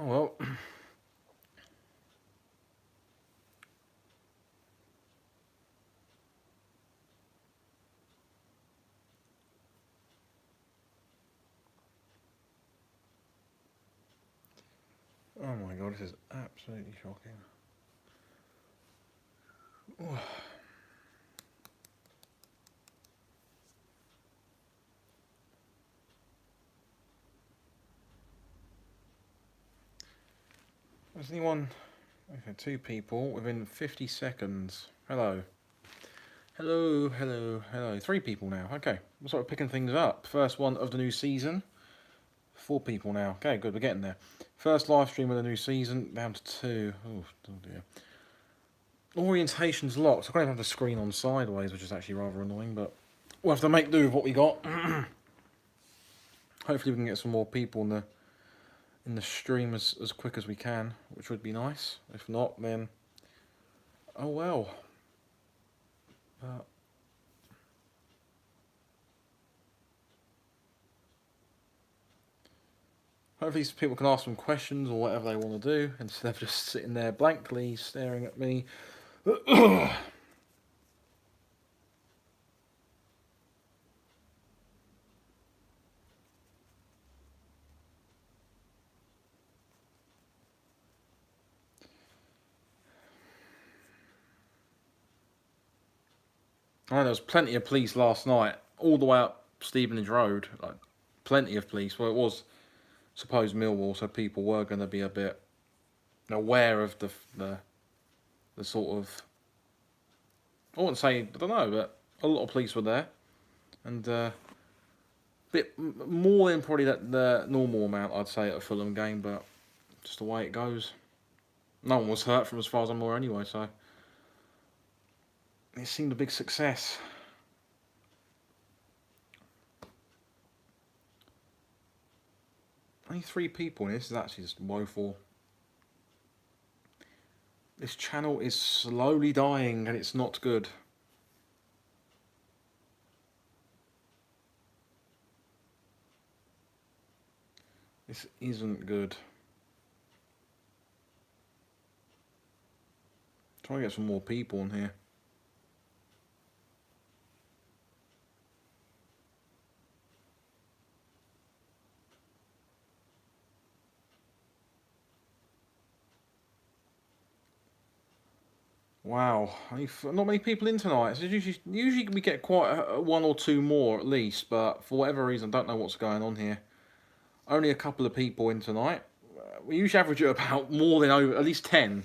Oh well. Oh my god, this is absolutely shocking. Has anyone... Okay, 2 people within 50 seconds. Hello. Hello. 3 people now. Okay, we're sort of picking things up. First one of the new season. 4 people now. Okay, good, we're getting there. First live stream of the new season, down to 2. Oh dear. Orientation's locked. I can't even have the screen on sideways, which is actually rather annoying, but we'll have to make do with what we got. Hopefully we can get some more people in the stream as quick as we can, which would be nice. If not, then oh well. Hopefully people can ask some questions or whatever they want to do instead of just sitting there blankly staring at me. I know there was plenty of police last night, all the way up Stevenage Road. Like, plenty of police. Well, it was supposed Millwall, so people were going to be a bit aware of the sort of... I wouldn't say, I don't know, but a lot of police were there. And a bit more than probably the normal amount, I'd say, at a Fulham game, but just the way it goes. No one was hurt from as far as I'm aware anyway, so... It seemed a big success. Only 3 people in this is actually just woeful. This channel is slowly dying and it's not good. This isn't good. Try to get some more people in here. Wow, not many people in tonight. So usually we get quite 1 or 2 more at least, but for whatever reason, I don't know what's going on here. Only a couple of people in tonight. We usually average at about more than at least 10,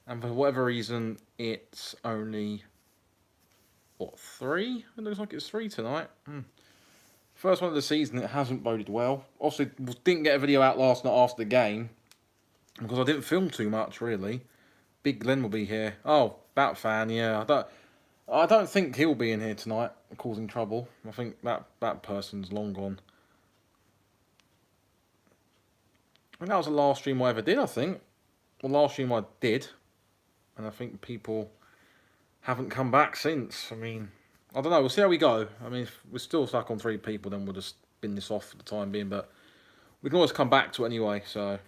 and for whatever reason, it's only what, 3? It looks like it's 3 tonight. First one of the season. It hasn't boded well. Obviously, didn't get a video out last night after the game because I didn't film too much really. Big Glenn will be here. Oh, Bat fan, yeah. I don't think he'll be in here tonight, causing trouble. I think that person's long gone. And that was the last stream I ever did, I think. The last stream I did. And I think people haven't come back since. I mean, I don't know. We'll see how we go. I mean, if we're still stuck on 3 people, then we'll just spin this off for the time being. But we can always come back to it anyway, so...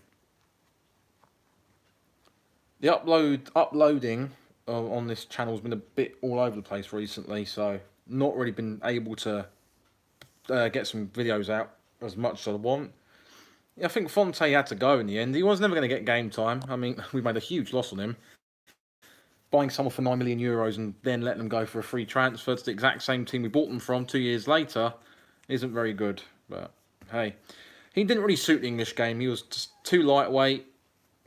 The uploading on this channel has been a bit all over the place recently, so not really been able to get some videos out as much as I want. I think Fonte had to go in the end. He was never going to get game time. I mean, we made a huge loss on him. Buying someone for €9 million and then letting them go for a free transfer to the exact same team we bought them from 2 years later isn't very good. But hey, he didn't really suit the English game. He was just too lightweight.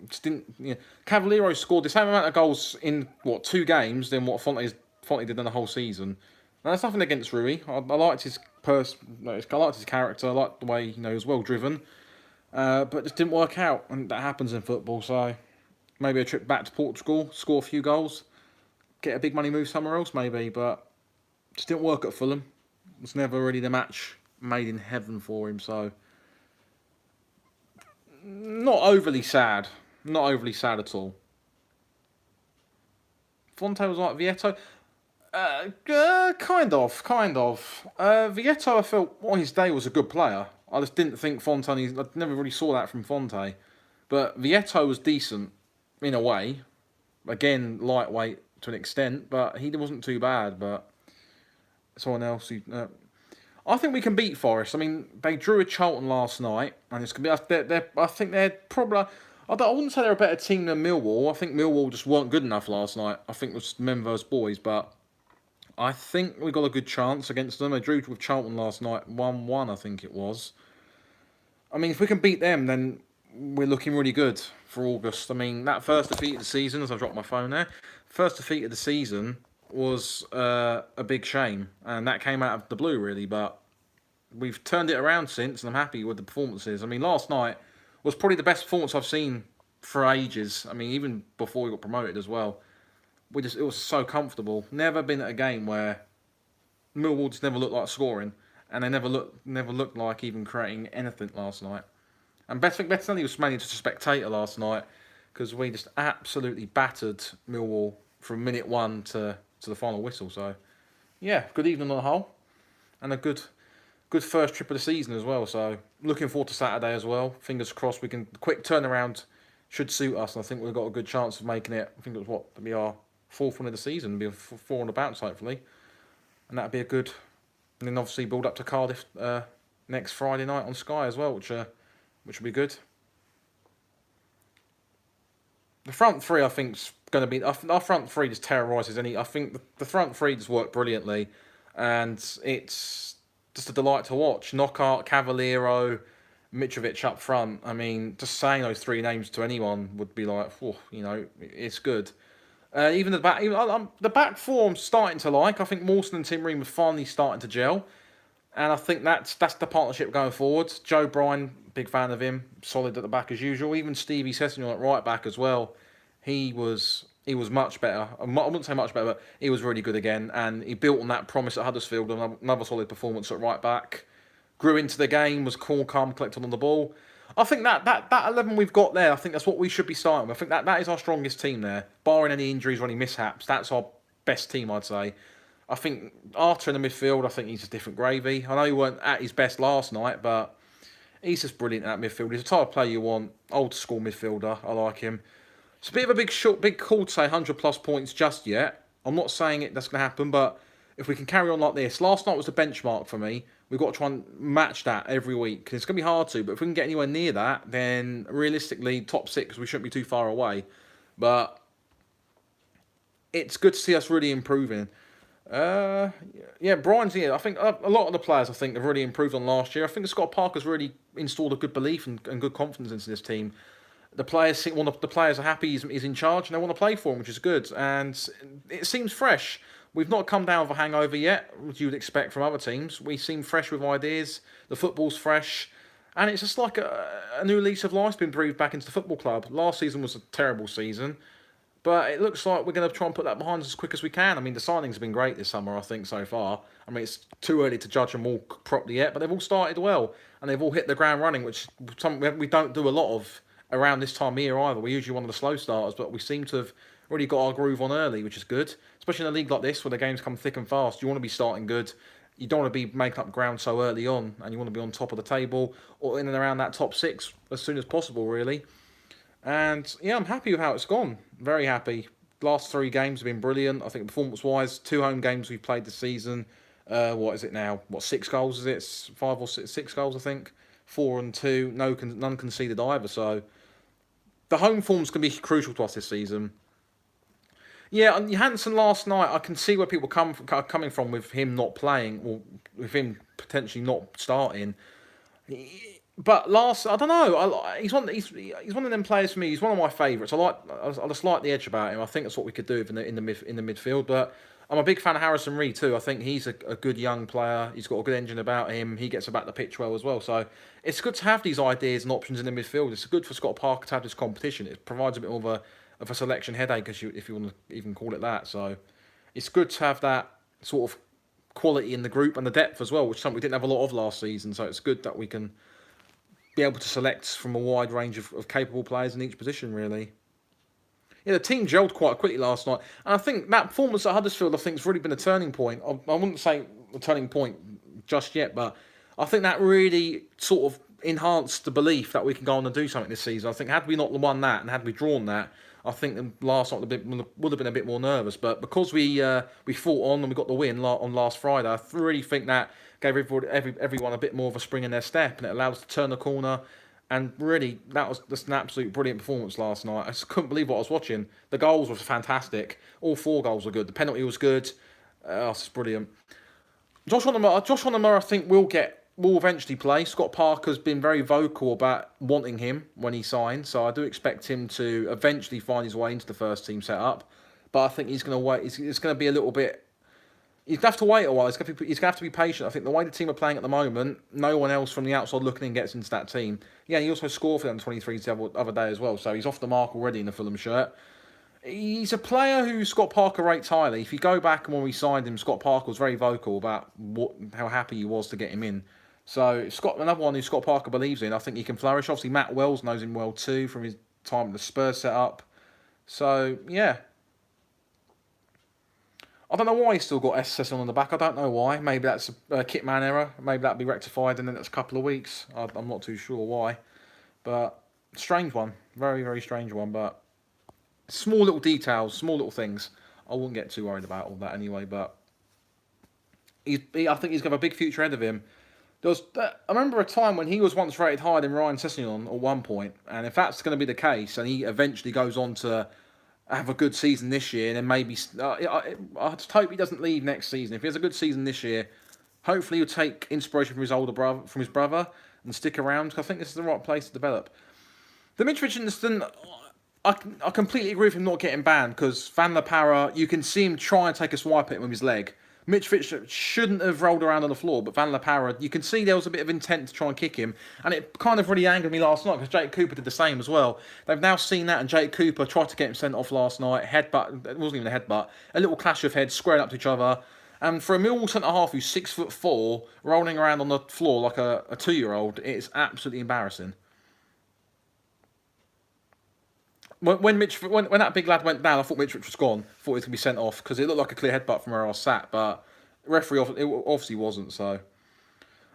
Just didn't. You know, Cavallero scored the same amount of goals in what 2 games than what Fonte did in the whole season. Now, that's nothing against Rui. I liked his I liked his character. I liked the way he was well driven, but it just didn't work out, and that happens in football. So maybe a trip back to Portugal, score a few goals, get a big money move somewhere else, maybe. But just didn't work at Fulham. It was never really the match made in heaven for him. So not overly sad. Not overly sad at all. Fonte was like Vieto. Kind of. Vieto, I felt on his day was a good player. I just didn't think Fonte. I never really saw that from Fonte. But Vieto was decent in a way. Again, lightweight to an extent, but he wasn't too bad. But someone else who. I think we can beat Forest. I mean, they drew a Charlton last night, and it's gonna be. I think they're probably. I wouldn't say they're a better team than Millwall. I think Millwall just weren't good enough last night. I think it was men versus boys, but I think we got a good chance against them. They drew with Charlton last night, 1-1, I think it was. I mean, if we can beat them, then we're looking really good for August. I mean, that first defeat of the season, as I dropped my phone there, first defeat of the season was a big shame, and that came out of the blue, really, but we've turned it around since, and I'm happy with the performances. I mean, last night was probably the best performance I've seen for ages. I mean, even before we got promoted as well. It was so comfortable. Never been at a game where Millwall just never looked like scoring, and they never looked like even creating anything last night. And Bettinelli was mainly just a spectator last night because we just absolutely battered Millwall from minute one to the final whistle. So, yeah, good evening on the whole, and a good first trip of the season as well. So, looking forward to Saturday as well. Fingers crossed we can quick turnaround should suit us, and I think we've got a good chance of making it. I think it was to be our fourth one of the season, be four on the bounce hopefully, and that'd be a good. And then obviously build up to Cardiff next Friday night on Sky as well, which will be good. The front three, I think, is going to be our front three just terrorises any. I think the front three just work brilliantly, and it's just a delight to watch. Knockaert, Cavaliero, Mitrovic up front. I mean, just saying those three names to anyone would be like, oh, it's good. Even the back, the back four I'm starting to like. I think Mawson and Tim Ream are finally starting to gel, and I think that's the partnership going forward. Joe Bryan, big fan of him, solid at the back as usual. Even Stevie Sessegnon at right back as well. He was much better. I wouldn't say much better, but he was really good again, and he built on that promise at Huddersfield. Another solid performance at right back. Grew into the game, was cool, calm, collected on the ball. I think that 11 we've got there, I think that's what we should be starting with. I think that is our strongest team there. Barring any injuries or any mishaps, that's our best team, I'd say. I think Arter in the midfield, I think he's just different gravy. I know he weren't at his best last night, but he's just brilliant at midfield. He's the type of player you want. Old school midfielder. I like him. It's a bit of a big call to say 100 plus points just yet. I'm not saying that's going to happen, but if we can carry on like this, last night was the benchmark for me. We've got to try and match that every week. It's going to be hard to, but if we can get anywhere near that, then realistically, top six, we shouldn't be too far away. But it's good to see us really improving. Brian's here. I think a lot of the players, have really improved on last year. I think Scott Parker's really installed a good belief and good confidence into this team. The players are happy he's in charge and they want to play for him, which is good. And it seems fresh. We've not come down with a hangover yet, as you would expect from other teams. We seem fresh with ideas. The football's fresh. And it's just like a new lease of life's been breathed back into the football club. Last season was a terrible season. But it looks like we're going to try and put that behind us as quick as we can. I mean, the signings have been great this summer, I think, so far. I mean, it's too early to judge them all properly yet, but they've all started well. And they've all hit the ground running, which we don't do a lot of around this time of year either. We're usually one of the slow starters, but we seem to have really got our groove on early, which is good. Especially in a league like this, where the games come thick and fast. You want to be starting good. You don't want to be making up ground so early on, and you want to be on top of the table or in and around that top six as soon as possible, really. And yeah, I'm happy with how it's gone. Very happy. Last 3 games have been brilliant. I think performance-wise, 2 home games we've played this season. What is it now? 6 goals is it? 5 or 6 goals, I think. 4 and 2. None conceded either. So the home form's going to be crucial to us this season. Yeah, and Hansen last night, I can see where people are coming from with him not playing, or with him potentially not starting. But I don't know. He's one of them players for me. He's one of my favourites. I just like the edge about him. I think that's what we could do in the midfield. But I'm a big fan of Harrison Reed too. I think he's a good young player. He's got a good engine about him. He gets about the pitch well as well. So it's good to have these ideas and options in the midfield. It's good for Scott Parker to have this competition. It provides a bit more of a selection headache, if you want to even call it that. So it's good to have that sort of quality in the group and the depth as well, which is something we didn't have a lot of last season. So it's good that we can be able to select from a wide range of capable players in each position, really. Yeah, the team gelled quite quickly last night. And I think that performance at Huddersfield, I think, has really been a turning point. I wouldn't say a turning point just yet, but I think that really sort of enhanced the belief that we can go on and do something this season. I think had we not won that and had we drawn that, I think the last night would have been a bit more nervous. But because we fought on and we got the win on last Friday, I really think that gave everyone a bit more of a spring in their step, and it allowed us to turn the corner. And really, that was just an absolute brilliant performance last night. I just couldn't believe what I was watching. The goals were fantastic. All 4 goals were good. The penalty was good. It's brilliant. Josh Onomah, I think will eventually play. Scott Parker's been very vocal about wanting him when he signed, so I do expect him to eventually find his way into the first team setup. But I think he's going to wait. It's going to be a little bit. He's going to have to wait a while. He's going to have to be patient. I think the way the team are playing at the moment, no one else from the outside looking in gets into that team. Yeah, he also scored for them 23s the other day as well, so he's off the mark already in the Fulham shirt. He's a player who Scott Parker rates highly. If you go back and when we signed him, Scott Parker was very vocal about how happy he was to get him in. So another one who Scott Parker believes in. I think he can flourish. Obviously, Matt Wells knows him well too from his time at the Spurs setup. So yeah, I don't know why he's still got SSN on the back. I don't know why. Maybe that's a kitman error. Maybe that'll be rectified in the next couple of weeks. I'm not too sure why, but strange one. Very very strange one. But small little details, small little things. I wouldn't get too worried about all that anyway. But I think he's going to have a big future ahead of him. I remember a time when he was once rated higher than Ryan Sessegnon at one point, and if that's going to be the case, and he eventually goes on to have a good season this year, and then maybe I just hope he doesn't leave next season. If he has a good season this year, hopefully he'll take inspiration from his brother, and stick around. Because I think this is the right place to develop. Dimitri Richardson, I completely agree with him not getting banned because Van La Parra, you can see him try and take a swipe at him with his leg. Mitch Fitch shouldn't have rolled around on the floor, but Van La Parra, you can see there was a bit of intent to try and kick him, and it kind of really angered me last night because Jake Cooper did the same as well. They've now seen that, and Jake Cooper tried to get him sent off last night. Headbutt, it wasn't even a headbutt, a little clash of heads, squared up to each other. And for a Millwall centre half who's 6'4", rolling around on the floor like a 2-year-old, it's absolutely embarrassing. When that big lad went down, I thought Mitch was gone. Thought he was going to be sent off because it looked like a clear headbutt from where I was sat, but the referee obviously wasn't. So,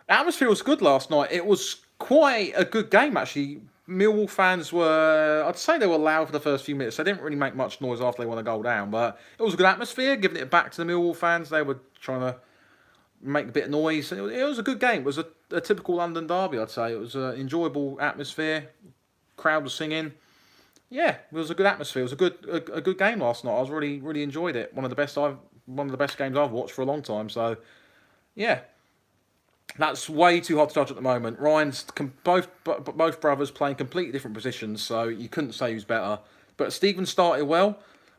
atmosphere was good last night. It was quite a good game actually. Millwall fans I'd say they were loud for the first few minutes. They didn't really make much noise after they won a goal down, but it was a good atmosphere. Giving it back to the Millwall fans, they were trying to make a bit of noise. It was a good game. It was a typical London derby, I'd say. It was an enjoyable atmosphere. Crowd was singing. Yeah, it was a good atmosphere. It was a good game last night. I was really enjoyed it. One of the best games I've watched for a long time. So, yeah, that's way too hard to judge at the moment. Both brothers playing completely different positions, so you couldn't say who's better. But Stephen started well.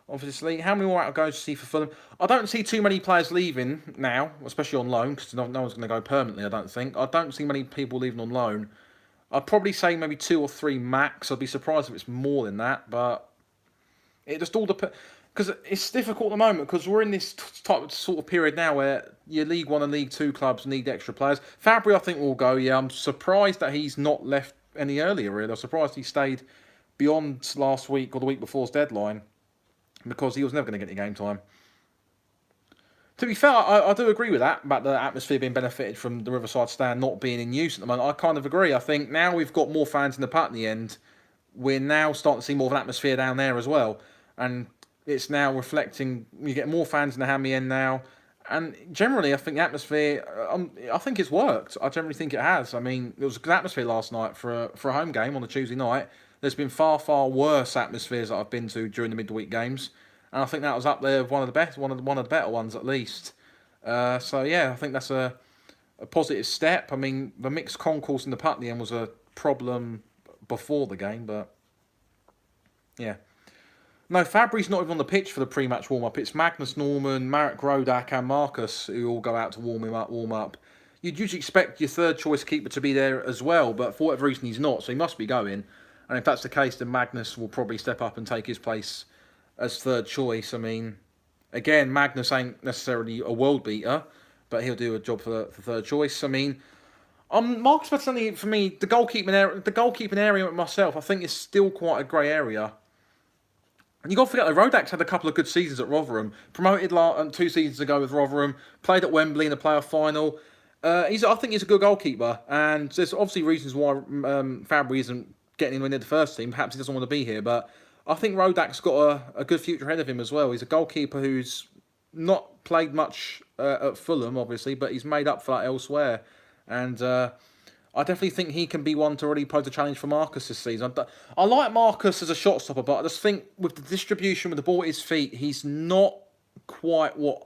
Obviously, how many more out of goals to see for Fulham? I don't see too many players leaving now, especially on loan, because no one's going to go permanently. I don't think. I don't see many people leaving on loan. I'd probably say maybe 2 or 3 max. I'd be surprised if it's more than that, but it just all depends. Because it's difficult at the moment, because we're in this sort of period now where your League 1 and League 2 clubs need extra players. Fabry, I think, will go, yeah. I'm surprised that he's not left any earlier, really. I'm surprised he stayed beyond last week or the week before's deadline, because he was never going to get any game time. To be fair, I do agree with that, about the atmosphere being benefited from the Riverside Stand not being in use at the moment. I kind of agree. I think now we've got more fans in the Putney end, we're now starting to see more of an atmosphere down there as well. And it's now reflecting, you get more fans in the Hammy end now. And generally, I think the atmosphere, I think it's worked. I generally think it has. I mean, it was a good atmosphere last night for a home game on a Tuesday night. There's been far worse atmospheres that I've been to during the midweek games. And I think that was up there with one of the better ones at least. So yeah, I think that's a positive step. I mean, the mixed concourse in the Putney end was a problem before the game, but yeah. No, Fabry's not even on the pitch for the pre-match warm-up. It's Magnus Norman, Marek Rodak and Marcus who all go out to warm up. You'd usually expect your third choice keeper to be there as well, but for whatever reason he's not, so he must be going. And if that's the case, then Magnus will probably step up and take his place as third choice. I mean, again, Magnus ain't necessarily a world beater, but he'll do a job for third choice. I mean, Marcus Patani, for me, the goalkeeping area myself, I think is still quite a grey area. And you got to forget that Rodak's had a couple of good seasons at Rotherham. Promoted 2 seasons ago with Rotherham, played at Wembley in the playoff final. I think he's a good goalkeeper, and there's obviously reasons why Fabry isn't getting him into the first team. Perhaps he doesn't want to be here, but I think Rodak's got a good future ahead of him as well. He's a goalkeeper who's not played much at Fulham, obviously, but he's made up for that elsewhere, and I definitely think he can be one to really pose a challenge for Marcus this season. I like Marcus as a shot stopper, but I just think with the distribution with the ball at his feet, he's not quite what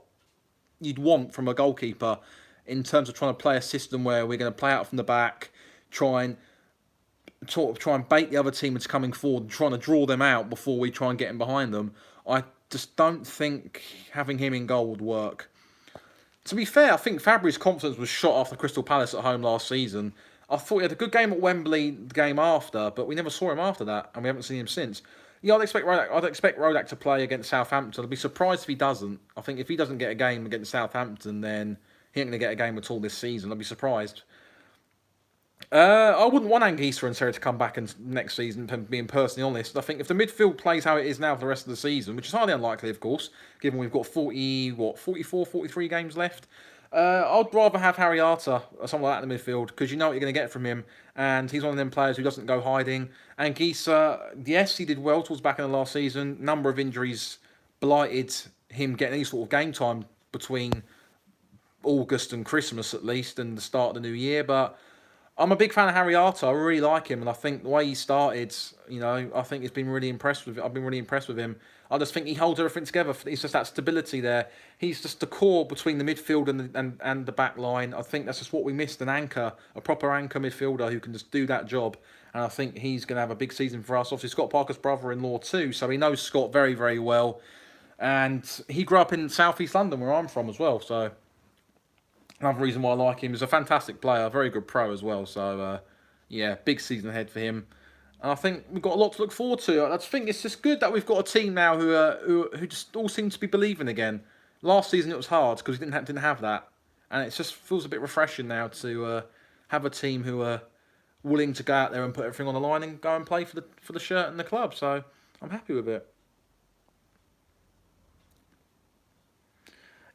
you'd want from a goalkeeper in terms of trying to play a system where we're going to play out from the back, try and bait the other team into coming forward and trying to draw them out before we try and get in behind them. I just don't think having him in goal would work. To be fair, I think Fabry's confidence was shot after Crystal Palace at home last season. I thought he had a good game at Wembley the game after, but we never saw him after that, and we haven't seen him since. Yeah, I'd expect Rodak to play against Southampton. I'd be surprised if he doesn't. I think if he doesn't get a game against Southampton, then he ain't going to get a game at all this season. I'd be surprised. I wouldn't want Anguissa and Seri to come back next season, being personally honest. I think if the midfield plays how it is now for the rest of the season, which is highly unlikely, of course, given we've got 44, 43 games left, I'd rather have Harry Arter or something like that in the midfield, because you know what you're going to get from him, and he's one of them players who doesn't go hiding. Anguissa, yes, he did well towards back in the last season. Number of injuries blighted him getting any sort of game time between August and Christmas, at least, and the start of the new year, but I'm a big fan of Harry Arter. I really like him, and I think the way he started, I think I've been really impressed with him. I just think he holds everything together. He's just that stability there. He's just the core between the midfield and the back line. I think that's just what we missed, an anchor, a proper anchor midfielder who can just do that job. And I think he's going to have a big season for us. Obviously, Scott Parker's brother-in-law too, so he knows Scott very, very well. And he grew up in South East London, where I'm from as well, so another reason why I like him. He's a fantastic player, a very good pro as well. So, yeah, big season ahead for him. And I think we've got a lot to look forward to. I just think it's just good that we've got a team now who just all seem to be believing again. Last season it was hard because we didn't have that, and it just feels a bit refreshing now to have a team who are willing to go out there and put everything on the line and go and play for the shirt and the club. So I'm happy with it.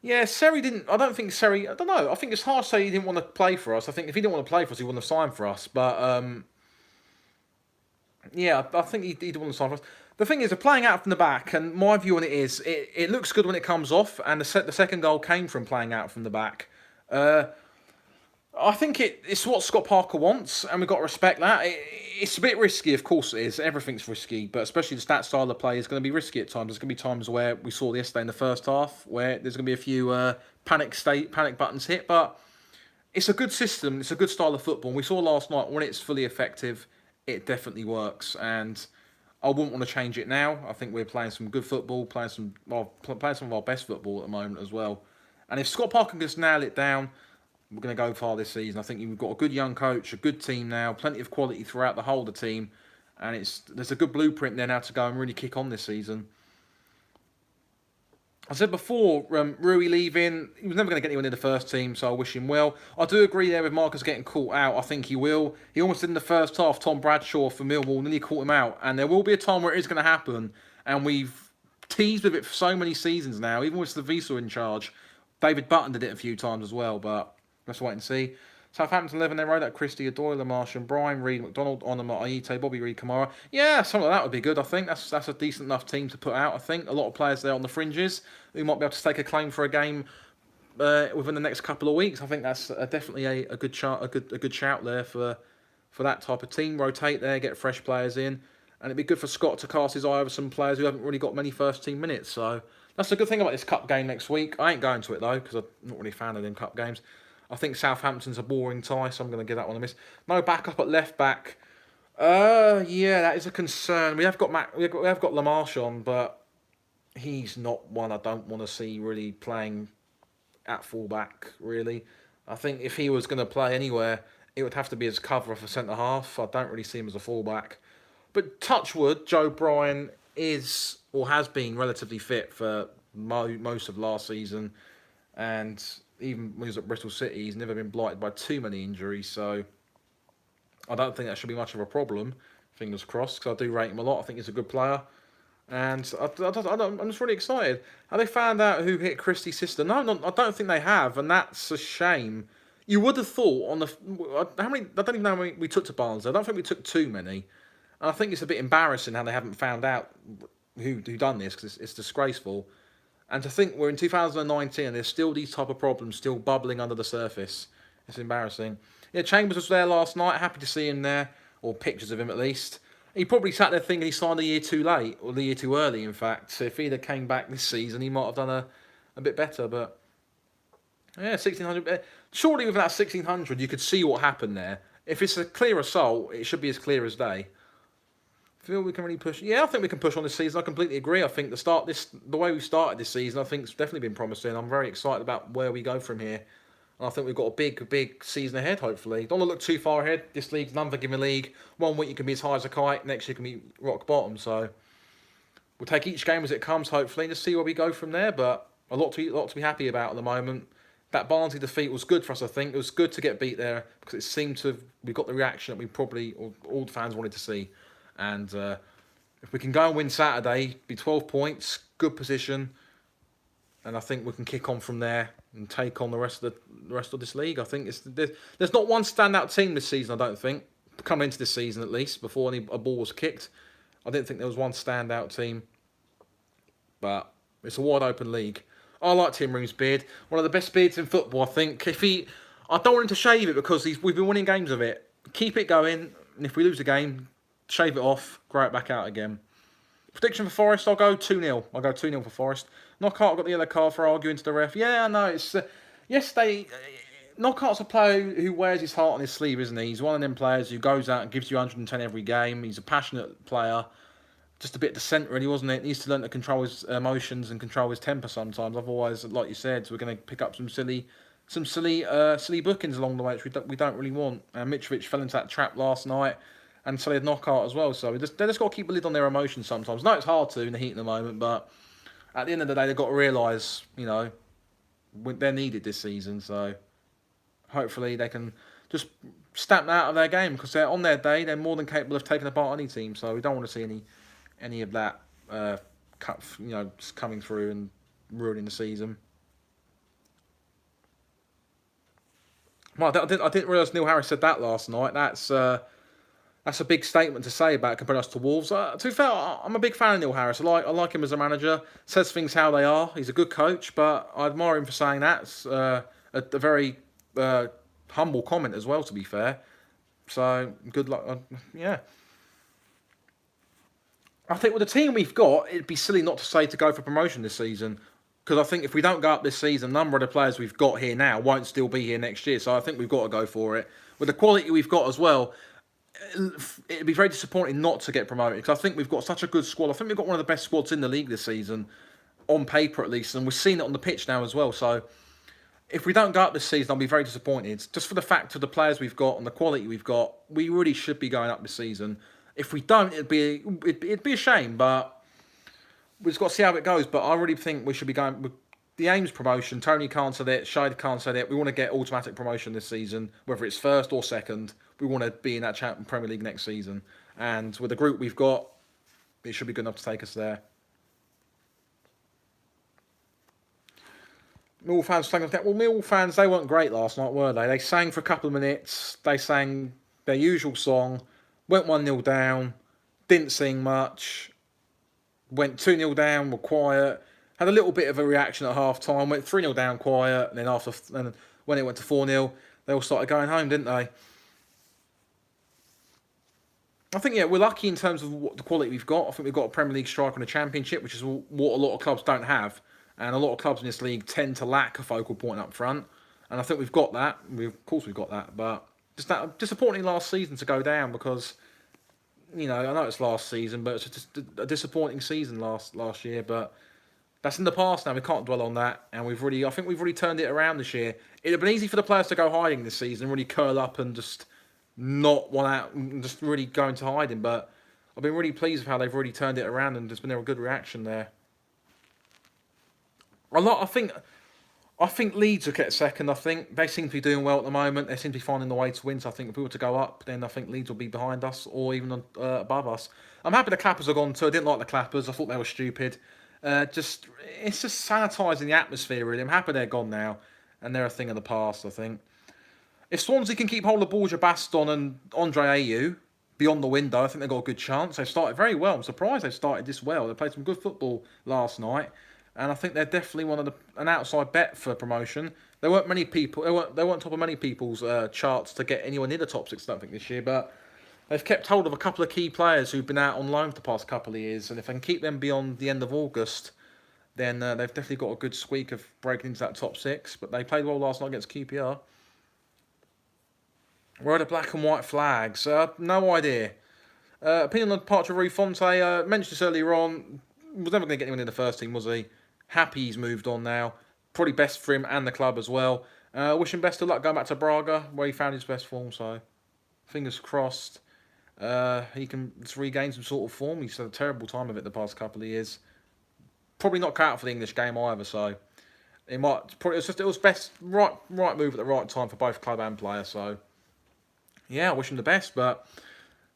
Yeah, Seri didn't. I don't think Seri. I don't know. I think it's hard to say he didn't want to play for us. I think if he didn't want to play for us, he wouldn't have signed for us. But yeah, I think he didn't want to sign for us. The thing is, they're playing out from the back, and my view on it is, it looks good when it comes off, and the second goal came from playing out from the back. I think it's what Scott Parker wants, and we've got to respect that. It's a bit risky, of course it is. Everything's risky, but especially the stat style of play is going to be risky at times. There's going to be times where we saw yesterday in the first half where there's going to be a few panic buttons hit, but it's a good system. It's a good style of football. And we saw last night when it's fully effective, it definitely works, and I wouldn't want to change it now. I think we're playing some good football, playing some of our best football at the moment as well. And if Scott Parker can just nail it down, we're going to go far this season. I think we've got a good young coach, a good team now, plenty of quality throughout the whole of the team, and there's a good blueprint there now to go and really kick on this season. I said before, Rui leaving, he was never going to get anyone in the first team, so I wish him well. I do agree there with Marcus getting caught out. I think he will. He almost did in the first half. Tom Bradshaw for Millwall nearly caught him out, and there will be a time where it is going to happen, and we've teased with it for so many seasons now, even with Slavica in charge. David Button did it a few times as well, but let's wait and see. Southampton 11, they wrote out Christie, Doyle, Martian, Brian, Reid, McDonald, Onama, Aite, Bobby Reid, Kamara. Yeah, something like that would be good, I think. That's a decent enough team to put out, I think. A lot of players there on the fringes who might be able to stake a claim for a game within the next couple of weeks. I think that's definitely a good shout there for that type of team. Rotate there, get fresh players in. And it'd be good for Scott to cast his eye over some players who haven't really got many first team minutes. So that's a good thing about this cup game next week. I ain't going to it though, because I'm not really a fan of them cup games. I think Southampton's a boring tie, so I'm going to give that one a miss. No backup at left back. Yeah, that is a concern. We have got Lamarche on, but he's not one I don't want to see really playing at full-back, really. I think if he was going to play anywhere, it would have to be as cover for centre-half. I don't really see him as a full-back. But touchwood, Joe Bryan is, or has been, relatively fit for most of last season. And even when he was at Bristol City, he's never been blighted by too many injuries. So I don't think that should be much of a problem. Fingers crossed, because I do rate him a lot. I think he's a good player. And I'm just really excited. Have they found out who hit Christie's sister? No, I don't think they have. And that's a shame. You would have thought on the how many? I don't even know how many we took to Barnes. I don't think we took too many. And I think it's a bit embarrassing how they haven't found out who done this because it's disgraceful. And to think we're in 2019 and there's still these type of problems still bubbling under the surface. It's embarrassing. Yeah, Chambers was there last night. Happy to see him there, or pictures of him at least. He probably sat there thinking he signed a year too late, or the year too early, in fact. So if he'd have came back this season, he might have done a bit better. But yeah, 1600. Surely with that 1600, you could see what happened there. If it's a clear assault, it should be as clear as day. Feel we can really push. Yeah, I think we can push on this season. I completely agree. I think the way we started this season, I think it's definitely been promising. I'm very excited about where we go from here. And I think we've got a big season ahead, hopefully. Don't want to look too far ahead. This league's an unforgiving league. One week you can be as high as a kite, next you can be rock bottom. So we'll take each game as it comes, hopefully, and just see where we go from there. But a lot to be happy about at the moment. That Barnsley defeat was good for us, I think. It was good to get beat there because it seemed we got the reaction that we probably, all the fans wanted to see. And if we can go and win Saturday, be 12 points, good position, and I think we can kick on from there and take on the rest of this league. I think there's not one standout team this season. I don't think coming into this season at least before a ball was kicked. I didn't think there was one standout team, but it's a wide open league. I like Tim Ream's beard, one of the best beards in football. I think I don't want him to shave it because we've been winning games of it. Keep it going, and if we lose a game, shave it off, grow it back out again. Prediction for Forest, I'll go 2-0. I'll go 2-0 for Forest. Knockout got the yellow card for arguing to the ref. Yeah, I know. It's yesterday. Knockout's a player who wears his heart on his sleeve, isn't he? He's one of them players who goes out and gives you 110 every game. He's a passionate player. Just a bit dissent, really, wasn't it? He needs to learn to control his emotions and control his temper sometimes. Otherwise, like you said, we're going to pick up some silly bookings along the way, which we don't really want. Mitrovic fell into that trap last night. And so they had knockout as well. So they just got to keep a lid on their emotions sometimes. No, it's hard to in the heat of the moment, but at the end of the day, they've got to realise, they're needed this season. So hopefully they can just stamp that out of their game because they're on their day. They're more than capable of taking apart any team. So we don't want to see any of that, just coming through and ruining the season. Well, I didn't realise Neil Harris said that last night. That's a big statement to say about comparing us to Wolves. To be fair, I'm a big fan of Neil Harris. I like him as a manager. Says things how they are. He's a good coach, but I admire him for saying that. It's a very humble comment as well, to be fair. So, good luck. Yeah. I think with the team we've got, it'd be silly not to say to go for promotion this season. Because I think if we don't go up this season, a number of the players we've got here now won't still be here next year. So I think we've got to go for it. With the quality we've got as well, it'd be very disappointing not to get promoted because I think we've got such a good squad. I think we've got one of the best squads in the league this season, on paper at least, and we've seen it on the pitch now as well. So if we don't go up this season, I'll be very disappointed. Just for the fact of the players we've got and the quality we've got, we really should be going up this season. If we don't, it'd be a shame, but we've just got to see how it goes. But I really think we should be going with the Ames promotion. Tony can't say it, Shade can't say it. We want to get automatic promotion this season, whether it's first or second. We want to be in that Premier League next season. And with the group we've got, it should be good enough to take us there. Millwall fans sang that. Well, Millwall fans, they weren't great last night, were they? They sang for a couple of minutes. They sang their usual song. Went 1-0 down. Didn't sing much. Went 2-0 down, were quiet. Had a little bit of a reaction at half time. Went 3-0 down quiet. And then when it went to 4-0, they all started going home, didn't they? I think, we're lucky in terms of the quality we've got. I think we've got a Premier League striker and a Championship, which is what a lot of clubs don't have. And a lot of clubs in this league tend to lack a focal point up front. And I think we've got that. Of course we've got that. But just that disappointing last season to go down because, I know it's last season, but it's just a disappointing season last year. But that's in the past now. We can't dwell on that. And I think we've really turned it around this year. It'd have been easy for the players to go hiding this season, really curl up and just not want out and just really go into hiding. But I've been really pleased with how they've really turned it around and there's been a good reaction there. I think Leeds will get second. I think they seem to be doing well at the moment. They seem to be finding the way to win. So I think if we were to go up, then I think Leeds will be behind us or even above us. I'm happy the Clappers are gone too. I didn't like the Clappers. I thought they were stupid. It's just sanitising the atmosphere really. I'm happy they're gone now, and they're a thing of the past. I think. If Swansea can keep hold of Borja Baston and Andre Ayew beyond the window, I think they've got a good chance. They've started very well. I'm surprised they've started this well. They played some good football last night, and I think they're definitely an outside bet for promotion. There weren't many people. They weren't top of many people's charts to get anyone near the top six. I don't think this year, but they've kept hold of a couple of key players who've been out on loan for the past couple of years, and if they can keep them beyond the end of August, then they've definitely got a good squeak of breaking into that top six. But they played well last night against QPR. Where are the black and white flags? No idea. Opinion on the departure of Rui Fonte. Mentioned this earlier on. Was never going to get anyone in the first team, was he? Happy he's moved on now. Probably best for him and the club as well. Wish him best of luck going back to Braga, where he found his best form. So, fingers crossed, he can regain some sort of form. He's had a terrible time of it the past couple of years. Probably not cut out for the English game either. So, it might. Probably, it was best right move at the right time for both club and player. So. Yeah, I wish him the best, but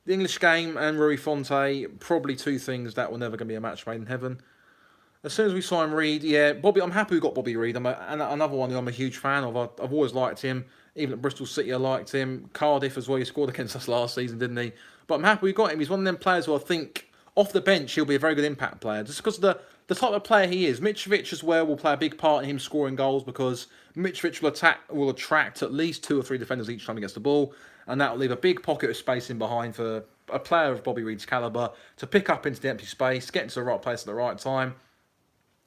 the English game and Rui Fonte, probably two things that were never going to be a match made in heaven. As soon as we sign Reed, yeah, Bobby, I'm happy we got Bobby Reed. Another one who I'm a huge fan of. I've always liked him. Even at Bristol City, I liked him. Cardiff as well, he scored against us last season, didn't he? But I'm happy we got him. He's one of them players who I think, off the bench, he'll be a very good impact player. Just because of the type of player he is. Mitrovic as well will play a big part in him scoring goals because Mitrovic will attract at least 2 or 3 defenders each time he gets the ball, and that will leave a big pocket of space in behind for a player of Bobby Reed's calibre to pick up into the empty space, get into the right place at the right time,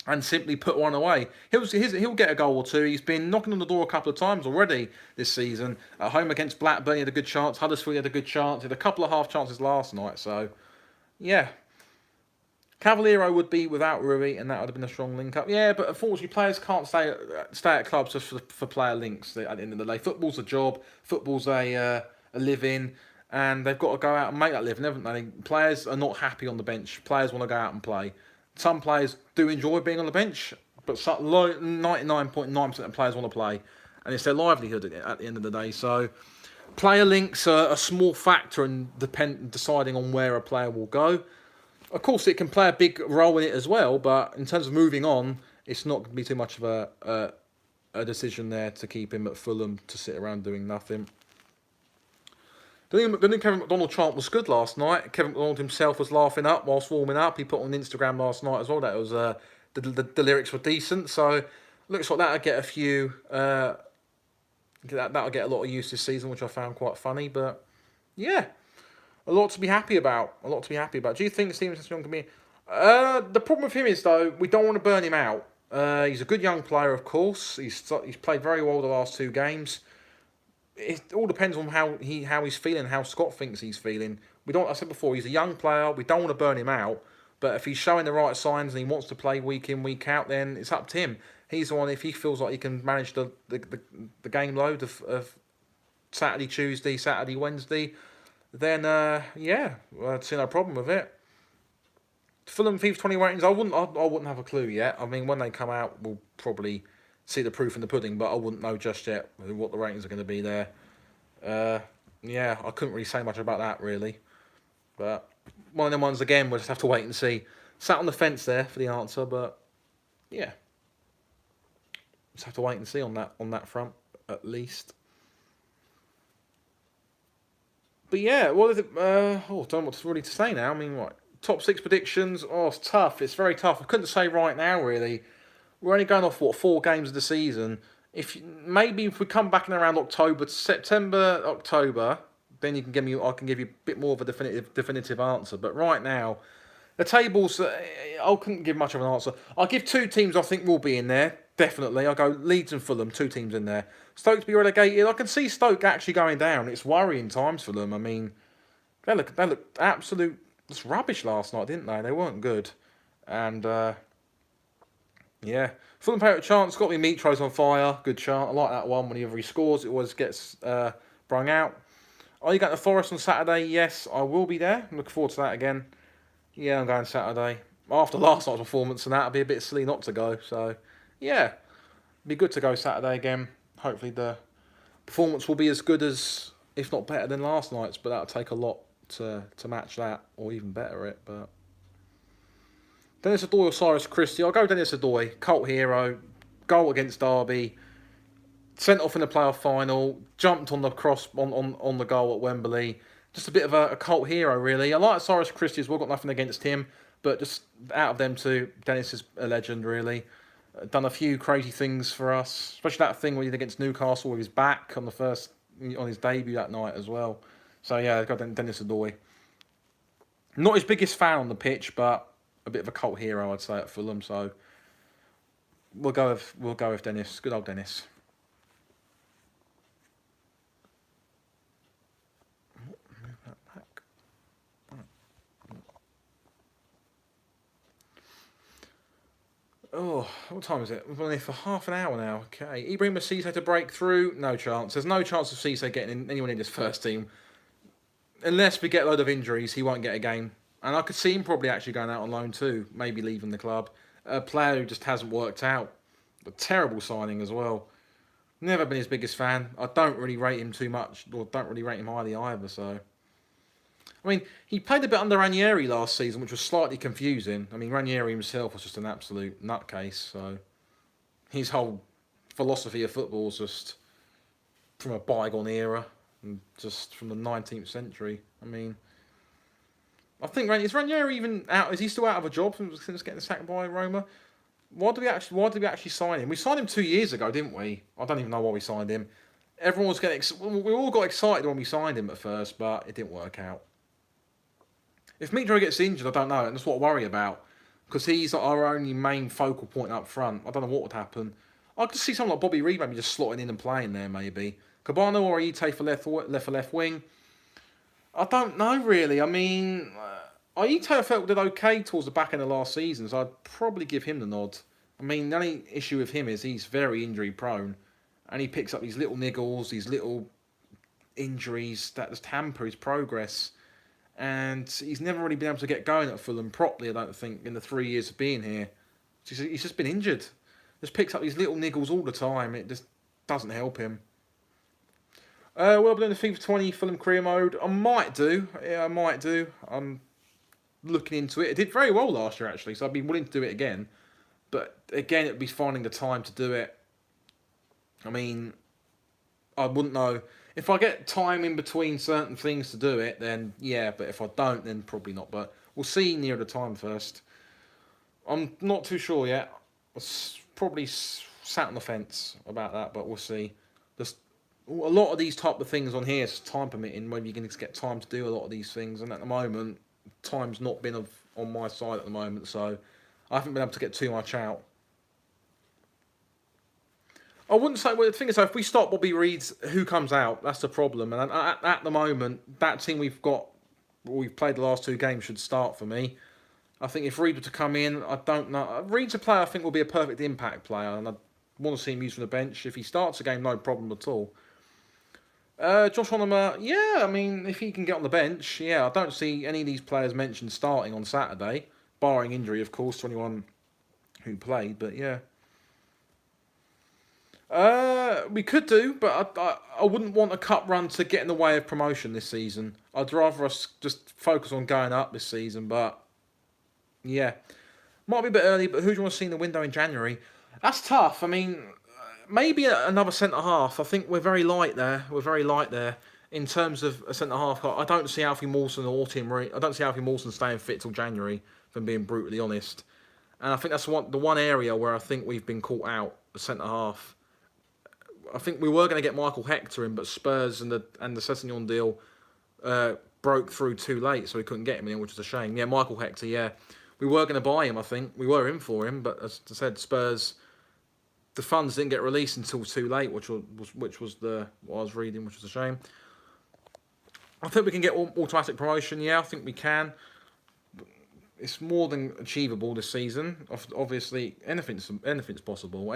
and simply put one away. He'll get a goal or two. He's been knocking on the door a couple of times already this season. At home against Blackburn, he had a good chance. Huddersfield, he had a good chance. He had a couple of half chances last night. So, yeah. Cavaliero would be without Rui, and that would have been a strong link-up. Yeah, but unfortunately, players can't stay at clubs just for player links at the end of the day. Football's a job. Football's a living, and they've got to go out and make that living, haven't they? Players are not happy on the bench. Players want to go out and play. Some players do enjoy being on the bench, but 99.9% of players want to play, and it's their livelihood at the end of the day. So, player links are a small factor in deciding on where a player will go. Of course, it can play a big role in it as well, but in terms of moving on, it's not going to be too much of a decision there to keep him at Fulham to sit around doing nothing. The new Kevin McDonald chant was good last night. Kevin McDonald himself was laughing up whilst warming up. He put on Instagram last night as well that it was the lyrics were decent. So looks like that'll get a few. That'll get a lot of use this season, which I found quite funny. But yeah. A lot to be happy about. Do you think Steven Young can be? The problem with him is though we don't want to burn him out. He's a good young player, of course. He's played very well the last 2 games. It all depends on how he's feeling, how Scott thinks he's feeling. I said before, he's a young player. We don't want to burn him out. But if he's showing the right signs and he wants to play week in, week out, then it's up to him. He's the one. If he feels like he can manage the game load of Saturday, Tuesday, Saturday, Wednesday. Then, I'd see no problem with it. Fulham Thieves 20 ratings, I wouldn't have a clue yet. I mean, when they come out, we'll probably see the proof in the pudding, but I wouldn't know just yet what the ratings are going to be there. I couldn't really say much about that, really. But one of them ones, again, we'll just have to wait and see. Sat on the fence there for the answer, but, yeah. Just have to wait and see on that front, at least. But yeah, what is it? I don't know what really to say now. I mean, what? Top 6 predictions? Oh, it's tough. It's very tough. I couldn't say right now, really. We're only going off, 4 games of the season. If we come back in around September, October, then I can give you a bit more of a definitive answer. But right now, the tables, I couldn't give much of an answer. I'll give 2 teams I think will be in there. Definitely. I'll go Leeds and Fulham, 2 teams in there. Stoke to be relegated. I can see Stoke actually going down. It's worrying times for them. I mean, they looked absolute rubbish last night, didn't they? They weren't good. And, Fulham play a chance. Got me Mitro's on fire. Good chance. I like that one. Whenever he scores, it always gets brung out. Are you going to Forest on Saturday? Yes, I will be there. I'm looking forward to that again. Yeah, I'm going Saturday. After last night's performance and that, it'd be a bit silly not to go. So, yeah, be good to go Saturday again. Hopefully the performance will be as good as, if not better than last night's, but that'll take a lot to match that, or even better it. But Dennis Odoi or Cyrus Christie? I'll go Dennis Odoi, cult hero, goal against Derby. sent off in the playoff final, jumped on the cross on the goal at Wembley. Just a bit of a cult hero, really. I like Cyrus Christie as well. Got nothing against him, but just out of them two, Dennis is a legend, really. Done a few crazy things for us, especially that thing we did against Newcastle with his back on his debut that night as well. So yeah, got Dennis Adoy. Not his biggest fan on the pitch, but a bit of a cult hero, I'd say, at Fulham. So we'll go with Dennis. Good old Dennis. Move that back. Oh, what time is it? We've been here for half an hour now. Okay. Ibrahim Cisse to break through? No chance. There's no chance of Cisse getting anyone in this first team. Unless we get a load of injuries, he won't get a game. And I could see him probably actually going out on loan too, maybe leaving the club. A player who just hasn't worked out. A terrible signing as well. Never been his biggest fan. I don't really rate him too much, or don't really rate him highly either, so... I mean, he played a bit under Ranieri last season, which was slightly confusing. I mean, Ranieri himself was just an absolute nutcase, so... His whole philosophy of football is just from a bygone era, and just from the 19th century. I mean... I think is Ranieri even out? Is he still out of a job since getting sacked by Roma? Why did we actually sign him? We signed him 2 years ago, didn't we? I don't even know why we signed him. Everyone was we all got excited when we signed him at first, but it didn't work out. If Mitro gets injured, I don't know, and that's what I worry about, because he's our only main focal point up front. I don't know what would happen. I could see someone like Bobby Reed maybe just slotting in and playing there, maybe. Cabano or Ite for left wing. I don't know really. I mean, Ite I felt did okay towards the back end of last season, so I'd probably give him the nod. I mean, the only issue with him is he's very injury prone, and he picks up these little niggles, these little injuries that just hamper his progress. And he's never really been able to get going at Fulham properly, I don't think, in the 3 years of being here. He's just been injured. Just picks up these little niggles all the time. It just doesn't help him. Will I be doing the FIFA 20 Fulham career mode? I might do. Yeah, I might do. I'm looking into it. It did very well last year, actually, so I'd be willing to do it again. But again, it'd be finding the time to do it. I mean, I wouldn't know. If I get time in between certain things to do it, then yeah. But if I don't, then probably not. But we'll see near the time first. I'm not too sure yet. Probably sat on the fence about that, but we'll see. Just a lot of these type of things on here is time permitting. Maybe you're going to get time to do a lot of these things, and at the moment, time's not been on my side at the moment, so I haven't been able to get too much out. I wouldn't say. Well, the thing is, though, if we stop Bobby Reed's, who comes out? That's the problem. And at the moment, that team we've played the last two games should start for me. I think if Reed were to come in, I don't know. Reed's a player I think will be a perfect impact player, and I want to see him used from the bench. If he starts a game, no problem at all. Josh Onomah, yeah, I mean, if he can get on the bench, yeah, I don't see any of these players mentioned starting on Saturday, barring injury, of course, to anyone who played, but yeah. We could do, but I wouldn't want a cup run to get in the way of promotion this season. I'd rather us just focus on going up this season, but yeah. Might be a bit early, but who do you want to see in the window in January? That's tough. I mean, maybe another centre-half. I think we're very light there. We're very light there in terms of a centre-half. I don't see Alfie Mawson or Tim Reed. I don't see Alfie Mawson staying fit till January, if I'm being brutally honest. And I think that's the one area where I think we've been caught out, the centre-half. I think we were going to get Michael Hector in, but Spurs and the Sessegnon deal broke through too late, so we couldn't get him in, which is a shame. Yeah, Michael Hector, yeah. We were going to buy him, I think. We were in for him, but as I said, Spurs, the funds didn't get released until too late, which was what I was reading, which was a shame. I think we can get automatic promotion, yeah, I think we can. It's more than achievable this season. Obviously, anything's possible.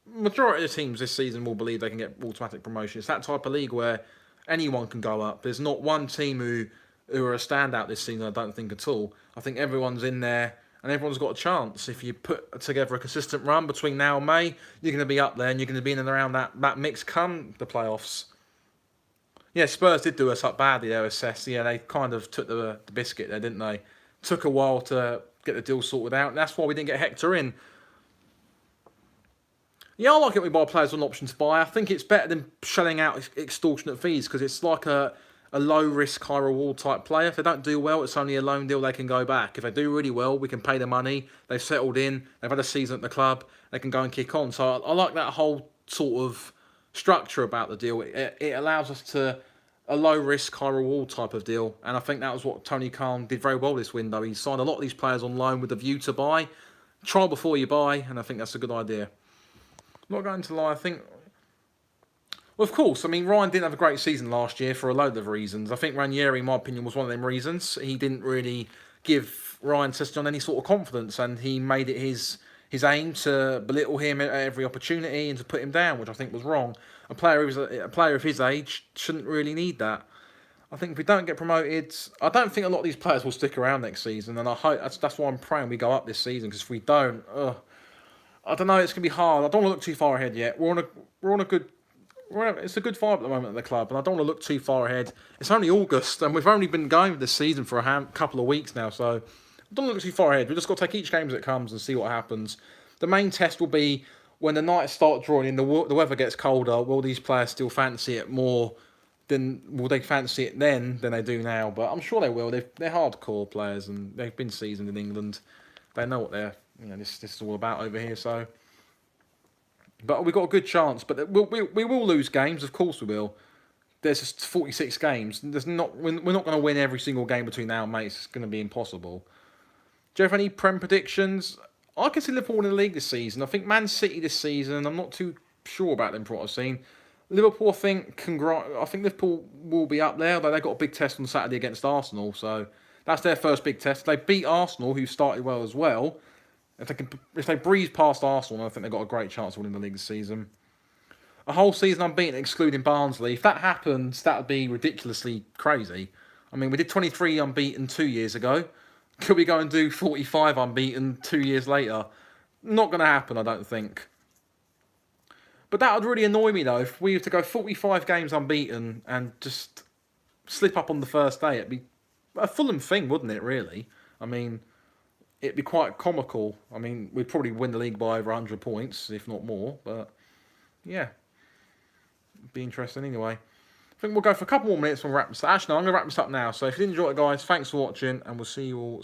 Majority of the teams this season will believe they can get automatic promotion. It's that type of league where anyone can go up. There's not one team who are a standout this season, I don't think at all. I think everyone's in there and everyone's got a chance. If you put together a consistent run between now and May, you're going to be up there and you're going to be in and around that mix come the playoffs. Yeah, Spurs did do us up badly there, Assess. Yeah, they kind of took the biscuit there, didn't they? Took a while to get the deal sorted out. And that's why we didn't get Hector in. Yeah, I like it when we buy players on option to buy. I think it's better than shelling out extortionate fees because it's like a low risk, high reward type player. If they don't do well, it's only a loan deal, they can go back. If they do really well, we can pay the money. They've settled in, they've had a season at the club, they can go and kick on. So I like that whole sort of structure about the deal. It allows us to a low risk, high reward type of deal. And I think that was what Tony Khan did very well this window. He signed a lot of these players on loan with a view to buy. Try before you buy, and I think that's a good idea. Not going to lie, I think. Well, of course, I mean, Ryan didn't have a great season last year for a load of reasons. I think Ranieri, in my opinion, was one of them reasons. He didn't really give Ryan Session any sort of confidence, and he made it his aim to belittle him at every opportunity and to put him down, which I think was wrong. A player of his age shouldn't really need that. I think if we don't get promoted, I don't think a lot of these players will stick around next season, and I hope that's why I'm praying we go up this season. Because if we don't, I don't know, it's gonna be hard. I don't want to look too far ahead yet. We're on a good. It's a good vibe at the moment at the club, and I don't want to look too far ahead. It's only August, and we've only been going with this season for a couple of weeks now, so I don't look too far ahead. We've just got to take each game as it comes and see what happens. The main test will be when the nights start drawing in, the weather gets colder. Will these players still fancy it more than will they fancy it then than they do now? But I'm sure they will. They're hardcore players, and they've been seasoned in England. They know what this is all about over here. So. But we've got a good chance. But we will lose games, of course we will. There's just 46 games. We're not going to win every single game between now and May. It's going to be impossible. Do you have any Prem predictions? I can see Liverpool in the league this season. I think Man City this season, I'm not too sure about them from what I've seen. Liverpool, I think Liverpool will be up there, although they got a big test on Saturday against Arsenal. So that's their first big test. They beat Arsenal, who started well as well. If they breeze past Arsenal, I think they've got a great chance of winning the league this season. A whole season unbeaten, excluding Barnsley. If that happens, that would be ridiculously crazy. I mean, we did 23 unbeaten 2 years ago. Could we go and do 45 unbeaten 2 years later? Not going to happen, I don't think. But that would really annoy me, though. If we were to go 45 games unbeaten and just slip up on the first day, it'd be a Fulham thing, wouldn't it, really? I mean, it'd be quite comical. I mean, we'd probably win the league by over 100 points, if not more. But, yeah, it'd be interesting anyway. I think we'll go for a couple more minutes and wrap this up. Actually, no, I'm going to wrap this up now. So if you did enjoy it, guys, thanks for watching, and we'll see you all